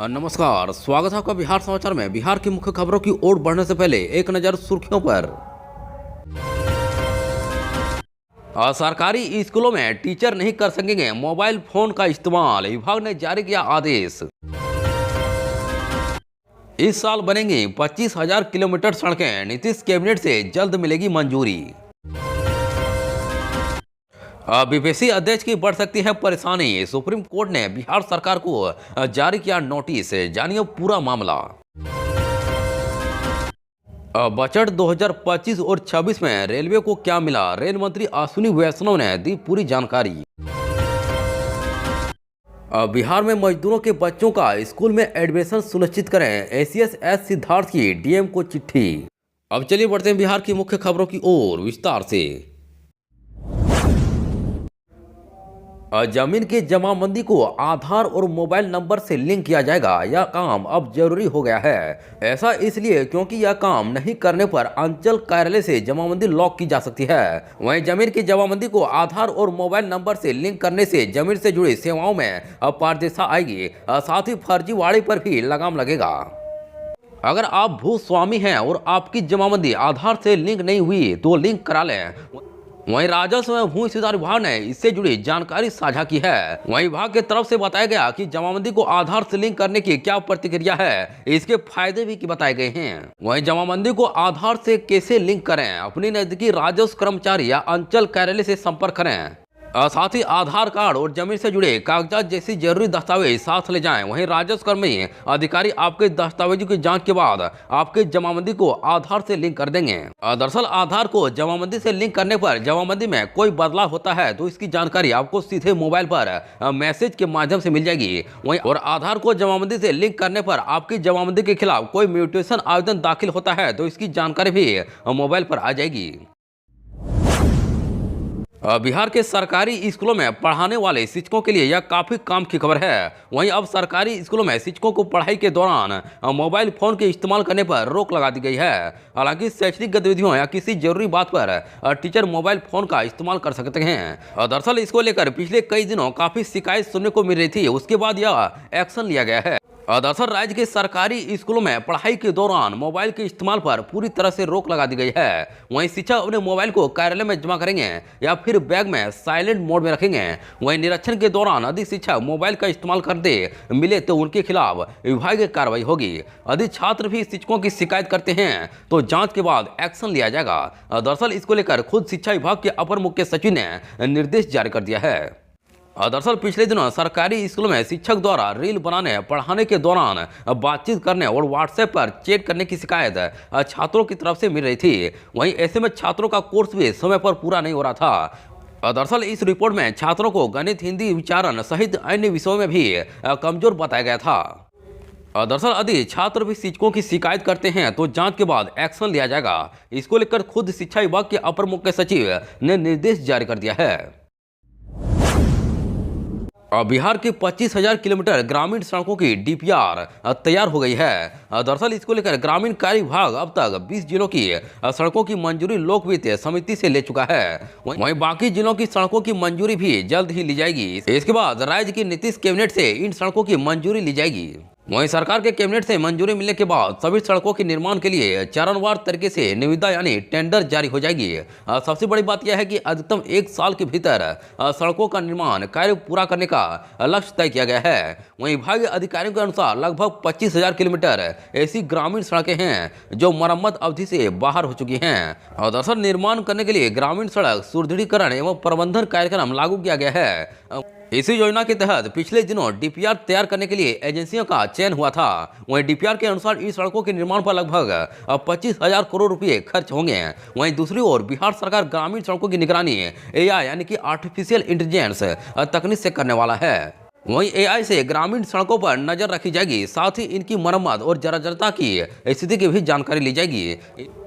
नमस्कार, स्वागत है आपका बिहार समाचार में। बिहार की मुख्य खबरों की ओर बढ़ने से पहले एक नजर सुर्खियों पर। सरकारी स्कूलों में टीचर नहीं कर सकेंगे मोबाइल फोन का इस्तेमाल, विभाग ने जारी किया आदेश। इस साल बनेंगी 25,000 किलोमीटर सड़कें, नीतीश कैबिनेट से जल्द मिलेगी मंजूरी। बीपीएससी अध्यक्ष की बढ़ सकती है परेशानी, सुप्रीम कोर्ट ने बिहार सरकार को जारी किया नोटिस, जानिए पूरा मामला। बजट 2025 और 26 में रेलवे को क्या मिला, रेल मंत्री अश्विनी वैष्णव ने दी पूरी जानकारी। बिहार में मजदूरों के बच्चों का स्कूल में एडमिशन सुनिश्चित करें, एसीएस सिद्धार्थ की डीएम को चिट्ठी। अब चलिए बढ़ते हैं बिहार की मुख्य खबरों की ओर विस्तार से। जमीन की जमाबंदी को आधार और मोबाइल नंबर से लिंक किया जाएगा। यह काम अब जरूरी हो गया है। ऐसा इसलिए क्योंकि यह काम नहीं करने पर अंचल कार्यालय से जमाबंदी लॉक की जा सकती है। वहीं जमीन की जमाबंदी को आधार और मोबाइल नंबर से लिंक करने से जमीन से जुड़ी सेवाओं में पारदर्शिता आएगी, साथ ही फर्जीवाड़े पर भी लगाम लगेगा। अगर आप भूस्वामी हैं और आपकी जमाबंदी आधार से लिंक नहीं हुई तो लिंक करा लें। वहीं राजस्व एवं भूमि सुधार विभाग ने इससे जुड़ी जानकारी साझा की है। वहीं विभाग की तरफ से बताया गया कि जमाबंदी को आधार से लिंक करने की क्या प्रतिक्रिया है, इसके फायदे भी बताए गए हैं। वहीं जमाबंदी को आधार से कैसे लिंक करें, अपने नजदीकी राजस्व कर्मचारी या अंचल कार्यालय से संपर्क करें। साथ ही आधार कार्ड और जमीन से जुड़े कागजात जैसी जरूरी दस्तावेज साथ ले जाएं। वहीं राजस्व कर्मी अधिकारी आपके दस्तावेजों की जांच के बाद आपके जमाबंदी को आधार से लिंक कर देंगे। दरअसल आधार को जमाबंदी से लिंक करने पर जमाबंदी में कोई बदलाव होता है तो इसकी जानकारी आपको सीधे मोबाइल पर मैसेज के माध्यम से मिल जाएगी। वहीं और आधार को जमाबंदी से लिंक करने पर आपकी जमाबंदी के खिलाफ कोई म्यूटेशन आवेदन दाखिल होता है तो इसकी जानकारी भी मोबाइल पर आ जाएगी। बिहार के सरकारी स्कूलों में पढ़ाने वाले शिक्षकों के लिए यह काफी काम की खबर है। वहीं अब सरकारी स्कूलों में शिक्षकों को पढ़ाई के दौरान मोबाइल फोन के इस्तेमाल करने पर रोक लगा दी गई है। हालांकि शैक्षणिक गतिविधियों या किसी जरूरी बात पर टीचर मोबाइल फोन का इस्तेमाल कर सकते हैं। दरअसल इसको लेकर पिछले कई दिनों काफी शिकायत सुनने को मिल रही थी, उसके बाद यह एक्शन लिया गया है। दरअसल राज्य के सरकारी स्कूलों में पढ़ाई के दौरान मोबाइल के इस्तेमाल पर पूरी तरह से रोक लगा दी गई है। वहीं शिक्षक अपने मोबाइल को कार्यालय में जमा करेंगे या फिर बैग में साइलेंट मोड में रखेंगे। वहीं निरीक्षण के दौरान यदि शिक्षक मोबाइल का इस्तेमाल करते मिले तो उनके खिलाफ विभागीय कार्रवाई होगी। यदि छात्र भी शिक्षकों की शिकायत करते हैं तो जांच के बाद एक्शन लिया जाएगा। दरअसल इसको लेकर खुद शिक्षा विभाग के अपर मुख्य सचिव ने निर्देश जारी कर दिया है। दरअसल पिछले दिनों सरकारी स्कूलों में शिक्षक द्वारा रील बनाने, पढ़ाने के दौरान बातचीत करने और व्हाट्सएप पर चैट करने की शिकायत छात्रों की तरफ से मिल रही थी। वहीं ऐसे में छात्रों का कोर्स भी समय पर पूरा नहीं हो रहा था। दरअसल इस रिपोर्ट में छात्रों को गणित, हिंदी, विचारण सहित अन्य विषयों में भी कमजोर बताया गया था। दरअसल यदि छात्र भी शिक्षकों की शिकायत करते हैं तो जांच के बाद एक्शन लिया जाएगा। इसको लेकर खुद शिक्षा विभाग के अपर मुख्य सचिव ने निर्देश जारी कर दिया है। बिहार की 25,000 किलोमीटर ग्रामीण सड़कों की डीपीआर तैयार हो गई है। दरअसल इसको लेकर ग्रामीण कार्य विभाग अब तक 20 जिलों की सड़कों की मंजूरी लोक वित्त समिति से ले चुका है। वहीं बाकी जिलों की सड़कों की मंजूरी भी जल्द ही ली जाएगी। इसके बाद राज्य की नीतीश कैबिनेट से इन सड़कों की मंजूरी ली जाएगी। वहीं सरकार के कैबिनेट से मंजूरी मिलने के बाद सभी सड़कों के निर्माण के लिए चरणवार तरीके से निविदा यानी टेंडर जारी हो जाएगी। सबसे बड़ी बात यह है कि अधिकतम 1 साल के भीतर सड़कों का निर्माण कार्य पूरा करने का लक्ष्य तय किया गया है। वहीं विभागीय अधिकारियों के अनुसार लगभग 25,000 किलोमीटर ऐसी ग्रामीण सड़कें हैं जो मरम्मत अवधि से बाहर हो चुकी हैं। और दरअसल निर्माण करने के लिए ग्रामीण सड़क सुदृढ़ीकरण एवं प्रबंधन कार्यक्रम लागू किया गया है। इसी योजना के तहत पिछले दिनों डीपीआर तैयार करने के लिए एजेंसियों का चयन हुआ था। वहीं डीपीआर के अनुसार इस सड़कों के निर्माण पर लगभग 25,000 करोड़ रुपए खर्च होंगे। वहीं दूसरी ओर बिहार सरकार ग्रामीण सड़कों की निगरानी एआई यानी कि आर्टिफिशियल इंटेलिजेंस तकनीक से करने वाला है। वहीं एआई से ग्रामीण सड़कों पर नजर रखी जाएगी, साथ ही इनकी मरम्मत और जर्जरता की स्थिति की भी जानकारी ली जाएगी।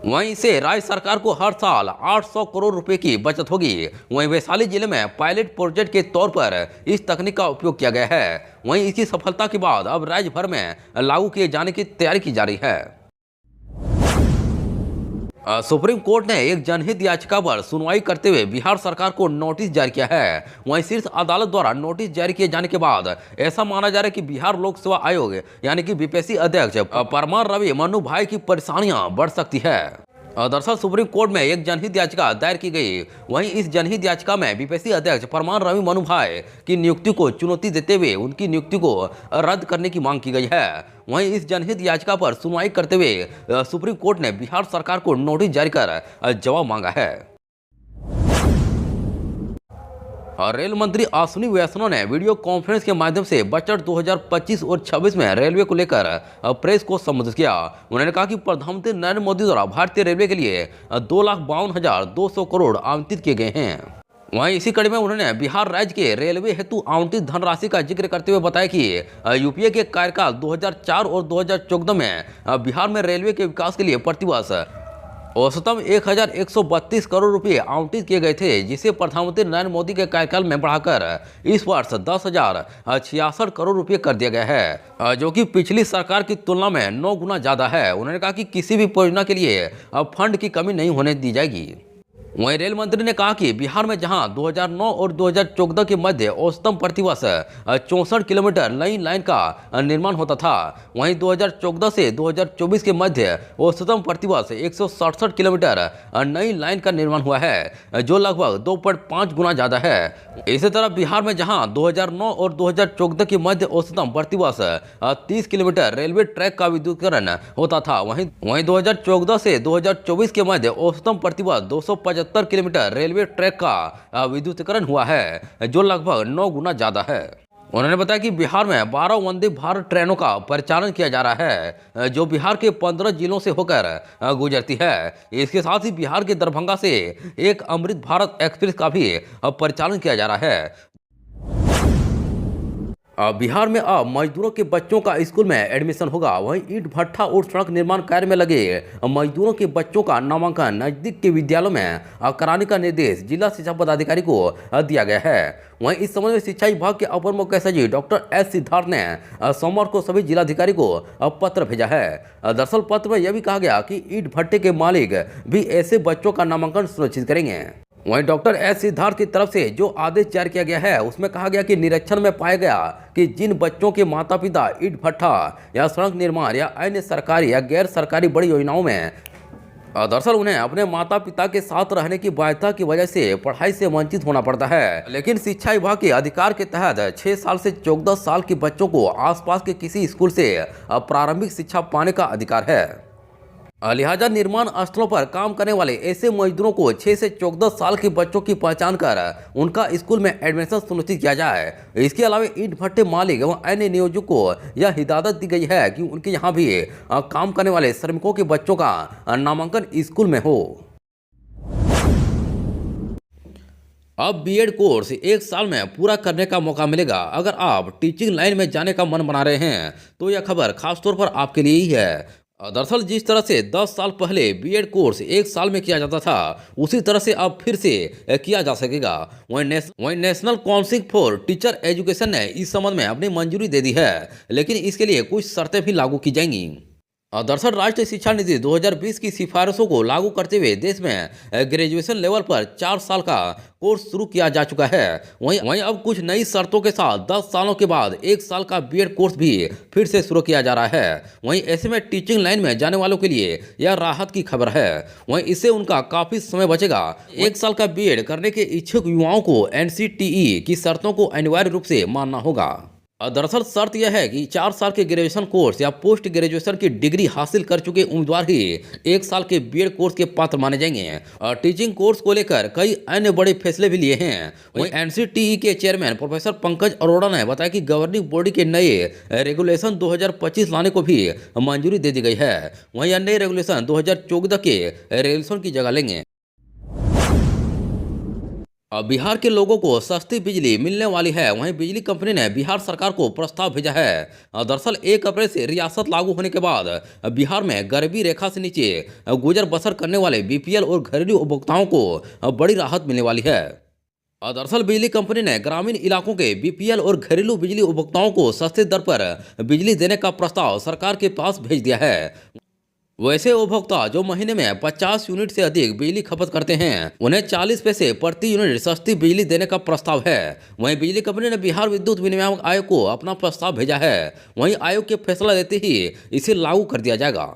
वहीं इससे राज्य सरकार को हर साल 800 करोड़ रुपए की बचत होगी। वहीं वैशाली जिले में पायलट प्रोजेक्ट के तौर पर इस तकनीक का उपयोग किया गया है। वहीं इसकी सफलता के बाद अब राज्य भर में लागू किए जाने की तैयारी की जा रही है। सुप्रीम कोर्ट ने एक जनहित याचिका पर सुनवाई करते हुए बिहार सरकार को नोटिस जारी किया है। वहीं शीर्ष अदालत द्वारा नोटिस जारी किए जाने के बाद ऐसा माना जा रहा है कि बिहार लोक सेवा आयोग यानी कि बीपीएससी अध्यक्ष परमान रवि मनु भाई की परेशानियां बढ़ सकती है। दरअसल सुप्रीम कोर्ट में एक जनहित याचिका दायर की गई। वहीं इस जनहित याचिका में बीपीएससी अध्यक्ष परमान रवि मनु भाई की नियुक्ति को चुनौती देते हुए उनकी नियुक्ति को रद्द करने की मांग की गई है। वहीं इस जनहित याचिका पर सुनवाई करते हुए सुप्रीम कोर्ट ने बिहार सरकार को नोटिस जारी कर जवाब मांगा है। रेल मंत्री अश्विनी वैष्णव ने वीडियो कॉन्फ्रेंस के माध्यम से बजट 2025 और 26 में रेलवे को लेकर प्रेस को संबोधित किया। उन्होंने कहा कि प्रधानमंत्री नरेंद्र मोदी द्वारा भारतीय रेलवे के लिए 2,52,200 करोड़ आवंटित किए गए हैं। वहीं इसी कड़ी में उन्होंने बिहार राज्य के रेलवे हेतु आवंटित धनराशि का जिक्र करते हुए बताया कि यूपीए के कार्यकाल 2004 और 2014 में बिहार में रेलवे के विकास के लिए प्रतिवर्ष औसतन 1,132 करोड़ रुपए आवंटित किए गए थे, जिसे प्रधानमंत्री नरेंद्र मोदी के कार्यकाल में बढ़ाकर इस वर्ष 10,066 करोड़ रुपए कर दिया गया है, जो कि पिछली सरकार की तुलना में 9 गुना ज्यादा है। उन्होंने कहा कि किसी भी परियोजना के लिए अब फंड की कमी नहीं होने दी जाएगी। वहीं रेल मंत्री ने कहा कि बिहार में जहां 2009 और 2014 के मध्य औसतन प्रतिवर्ष 64 किलोमीटर नई लाइन का निर्माण होता था, वहीं 2014 से 2024 के मध्य औसतन प्रतिवर्ष 167 किलोमीटर नई लाइन का निर्माण हुआ है, जो लगभग 2.5 गुना ज्यादा है। इसी तरह बिहार में जहां 2009 और 2014 के मध्य औसतन प्रतिवर्ष 30 किलोमीटर रेलवे ट्रैक का विद्युतीकरण होता था, वहीं 2014 से 2024 के मध्य औसतन प्रतिवर्ष 275 किलोमीटर रेलवे ट्रैक का विद्युतीकरण हुआ है, जो लगभग 9 गुना ज्यादा है। उन्होंने बताया कि बिहार में 12 वंदे भारत ट्रेनों का परिचालन किया जा रहा है, जो बिहार के 15 जिलों से होकर गुजरती है। इसके साथ ही बिहार के दरभंगा से एक अमृत भारत एक्सप्रेस का भी परिचालन किया जा रहा है। बिहार में अब मजदूरों के बच्चों का स्कूल में एडमिशन होगा। वहीं ईंट भट्ठा और सड़क निर्माण कार्य में लगे मजदूरों के बच्चों का नामांकन नजदीक के विद्यालयों में कराने का निर्देश जिला शिक्षा पदाधिकारी को दिया गया है। वहीं इस संबंध में शिक्षा विभाग के अपर मुख्य सचिव डॉक्टर एस सिद्धार्थ ने सोमवार को सभी जिलाधिकारी को पत्र भेजा है। दरअसल पत्र में यह भी कहा गया कि ईंट भट्टे के मालिक भी ऐसे बच्चों का नामांकन सुनिश्चित करेंगे। वहीं डॉक्टर एस सिद्धार्थ की तरफ से जो आदेश जारी किया गया है, उसमें कहा गया कि निरीक्षण में पाया गया कि जिन बच्चों के माता पिता ईंट भट्ठा या सड़क निर्माण या अन्य सरकारी या गैर सरकारी बड़ी योजनाओं में दरअसल उन्हें अपने माता पिता के साथ रहने की बाध्यता की वजह से पढ़ाई से वंचित होना पड़ता है, लेकिन शिक्षा विभाग के अधिकार के तहत 6 साल से 14 साल के बच्चों को आसपास के किसी स्कूल से प्रारंभिक शिक्षा पाने का अधिकार है। लिहाजा निर्माण स्थलों पर काम करने वाले ऐसे मजदूरों को 6 से 14 साल के बच्चों की पहचान कर उनका स्कूल में एडमिशन सुनिश्चित किया जाए। इसके अलावा ईंट भट्टे मालिक एवं अन्य नियोजकों को यह हिदायत दी गई है कि उनके यहाँ भी काम करने वाले श्रमिकों के बच्चों का नामांकन स्कूल में हो। अब बीएड कोर्स 1 साल में पूरा करने का मौका मिलेगा। अगर आप टीचिंग लाइन में जाने का मन बना रहे हैं तो यह खबर खासतौर पर आपके लिए ही है। दरअसल जिस तरह से 10 साल पहले बीएड कोर्स 1 साल में किया जाता था, उसी तरह से अब फिर से किया जा सकेगा। वहीं national council for teacher education ने इस संबंध में अपनी मंजूरी दे दी है, लेकिन इसके लिए कुछ शर्तें भी लागू की जाएंगी। दरअसल राष्ट्रीय शिक्षा नीति 2020 की सिफारिशों को लागू करते हुए देश में ग्रेजुएशन लेवल पर 4 साल का कोर्स शुरू किया जा चुका है। वहीं अब कुछ नई शर्तों के साथ 10 सालों के बाद 1 साल का बीएड कोर्स भी फिर से शुरू किया जा रहा है। वहीं ऐसे में टीचिंग लाइन में जाने वालों के लिए यह राहत की खबर है। वहीं इससे उनका काफी समय बचेगा। 1 साल का बीएड करने के इच्छुक युवाओं को एनसीटीई की शर्तों को अनिवार्य रूप से मानना होगा। दरअसल शर्त यह है कि 4 साल के ग्रेजुएशन कोर्स या पोस्ट ग्रेजुएशन की डिग्री हासिल कर चुके उम्मीदवार ही 1 साल के बीएड कोर्स के पात्र माने जाएंगे। टीचिंग कोर्स को लेकर कई अन्य बड़े फैसले भी लिए हैं। वहीं एनसीटीई के चेयरमैन प्रोफेसर पंकज अरोड़ा ने बताया कि गवर्निंग बॉडी के नए रेगुलेशन 2025 लाने को भी मंजूरी दे दी गई है। वहीं यह नए रेगुलेशन 2014 के रेगुलेशन की जगह लेंगे। बिहार के लोगों को सस्ती बिजली मिलने वाली है। वहीं बिजली कंपनी ने बिहार सरकार को प्रस्ताव भेजा है। दरअसल 1 अप्रैल से रियासत लागू होने के बाद बिहार में गरीबी रेखा से नीचे गुजर बसर करने वाले बीपीएल और घरेलू उपभोक्ताओं को बड़ी राहत मिलने वाली है। दरअसल बिजली कंपनी ने ग्रामीण इलाकों के बीपीएल और घरेलू बिजली उपभोक्ताओं को सस्ते दर पर बिजली देने का प्रस्ताव सरकार के पास भेज दिया है। वैसे उपभोक्ता जो महीने में 50 यूनिट से अधिक बिजली खपत करते हैं उन्हें 40 पैसे प्रति यूनिट सस्ती बिजली देने का प्रस्ताव है। वहीं बिजली कंपनी ने बिहार विद्युत विनियामक आयोग को अपना प्रस्ताव भेजा है। वहीं आयोग के फैसला देते ही इसे लागू कर दिया जाएगा।